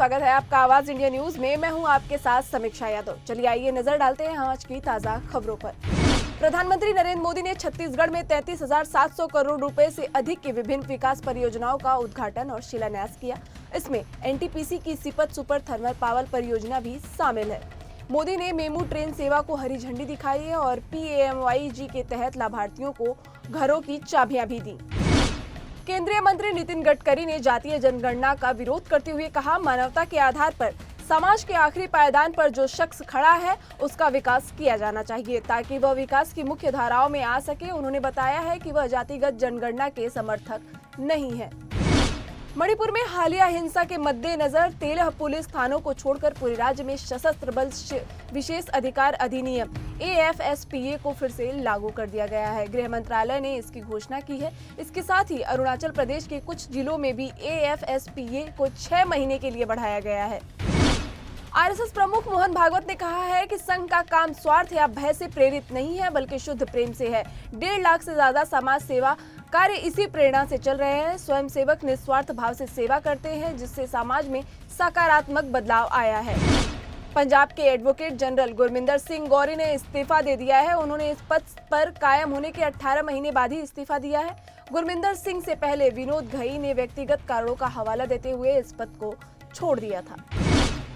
स्वागत है आपका आवाज इंडिया न्यूज में। मैं हूं आपके साथ समीक्षा यादव। चलिए आइए नजर डालते हैं आज की ताजा खबरों पर। प्रधानमंत्री नरेंद्र मोदी ने छत्तीसगढ़ में 33,700 करोड़ रुपए से अधिक की विभिन्न विकास परियोजनाओं का उद्घाटन और शिलान्यास किया। इसमें एनटीपीसी की सिपत सुपर थर्मल पावर परियोजना भी शामिल है। मोदी ने मेमू ट्रेन सेवा को हरी झंडी दिखाई है और पीएमवाईजी के तहत लाभार्थियों को घरों की चाबियां भी दी। केंद्रीय मंत्री नितिन गडकरी ने जातीय जनगणना का विरोध करते हुए कहा, मानवता के आधार पर समाज के आखिरी पायदान पर जो शख्स खड़ा है उसका विकास किया जाना चाहिए ताकि वह विकास की मुख्य धाराओं में आ सके। उन्होंने बताया है कि वह जातिगत जनगणना के समर्थक नहीं है। मणिपुर में हालिया हिंसा के मद्देनजर 13 पुलिस थानों को छोड़कर पूरे राज्य में सशस्त्र बल विशेष अधिकार अधिनियम AFSPA को फिर से लागू कर दिया गया है। गृह मंत्रालय ने इसकी घोषणा की है। इसके साथ ही अरुणाचल प्रदेश के कुछ जिलों में भी AFSPA को 6 महीने के लिए बढ़ाया गया है। आरएसएस प्रमुख मोहन भागवत ने कहा है कि संघ का काम स्वार्थ या भय से प्रेरित नहीं है बल्कि शुद्ध प्रेम से है। 1.5 लाख से ज्यादा समाज सेवा कार्य इसी प्रेरणा से चल रहे हैं। स्वयं सेवक निस्वार्थ भाव से सेवा करते हैं जिससे समाज में सकारात्मक बदलाव आया है। पंजाब के एडवोकेट जनरल गुरमिंदर सिंह गौरी ने इस्तीफा दे दिया है। उन्होंने इस पद पर कायम होने के 18 महीने बाद ही इस्तीफा दिया है। गुरमिंदर सिंह से पहले विनोद घई ने व्यक्तिगत कारणों का हवाला देते हुए इस पद को छोड़ दिया था।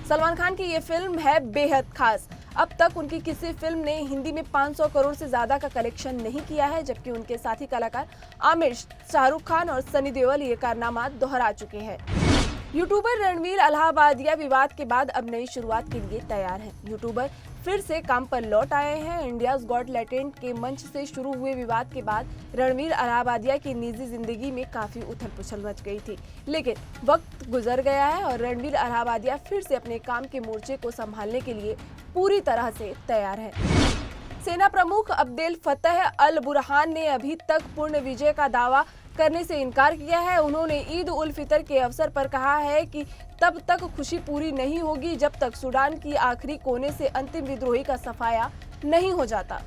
सलमान खान की ये फिल्म है बेहद खास। अब तक उनकी किसी फिल्म ने हिंदी में 500 करोड़ से ज्यादा का कलेक्शन नहीं किया है, जबकि उनके साथी कलाकार आमिर, शाहरुख खान और सनी देओल ये कारनामा दोहरा चुके हैं। यूट्यूबर रणवीर अलाहाबादिया विवाद के बाद अब नई शुरुआत के लिए तैयार हैं। यूट्यूबर फिर से काम पर लौट आए हैं। इंडियाज गॉट टैलेंट के मंच से शुरू हुए विवाद के बाद रणवीर अलाहाबादिया की निजी जिंदगी में काफी उथल पुथल मच गई थी, लेकिन वक्त गुजर गया है और रणवीर अलाहाबादिया फिर से अपने काम के मोर्चे को संभालने के लिए पूरी तरह से तैयार है। सेना प्रमुख अब्देल फतह अल बुरहान ने अभी तक पूर्ण विजय का दावा करने से इनकार किया है। उन्होंने ईद उल फितर के अवसर पर कहा है कि तब तक खुशी पूरी नहीं होगी जब तक सूडान की आखिरी कोने से अंतिम विद्रोही का सफाया नहीं हो जाता।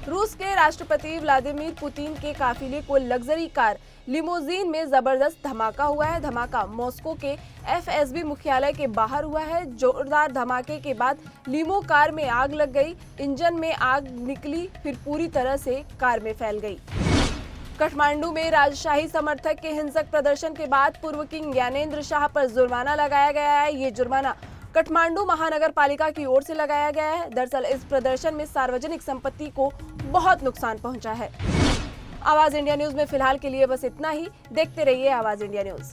रूस के राष्ट्रपति व्लादिमीर पुतिन के काफिले को लग्जरी कार लिमोजीन में जबरदस्त धमाका हुआ है। धमाका मॉस्को के FSB मुख्यालय के बाहर हुआ है। जोरदार धमाके के बाद लिमो कार में आग लग गई। इंजन में आग निकली, फिर पूरी तरह से कार में फैल गई। काठमांडू में राजशाही समर्थक के हिंसक प्रदर्शन के बाद पूर्व किंग ज्ञानेंद्र शाह पर जुर्माना लगाया गया है। ये जुर्माना काठमांडू महानगर पालिका की ओर से लगाया गया है। दरअसल इस प्रदर्शन में सार्वजनिक संपत्ति को बहुत नुकसान पहुंचा है। आवाज इंडिया न्यूज में फिलहाल के लिए बस इतना ही। देखते रहिए आवाज इंडिया न्यूज।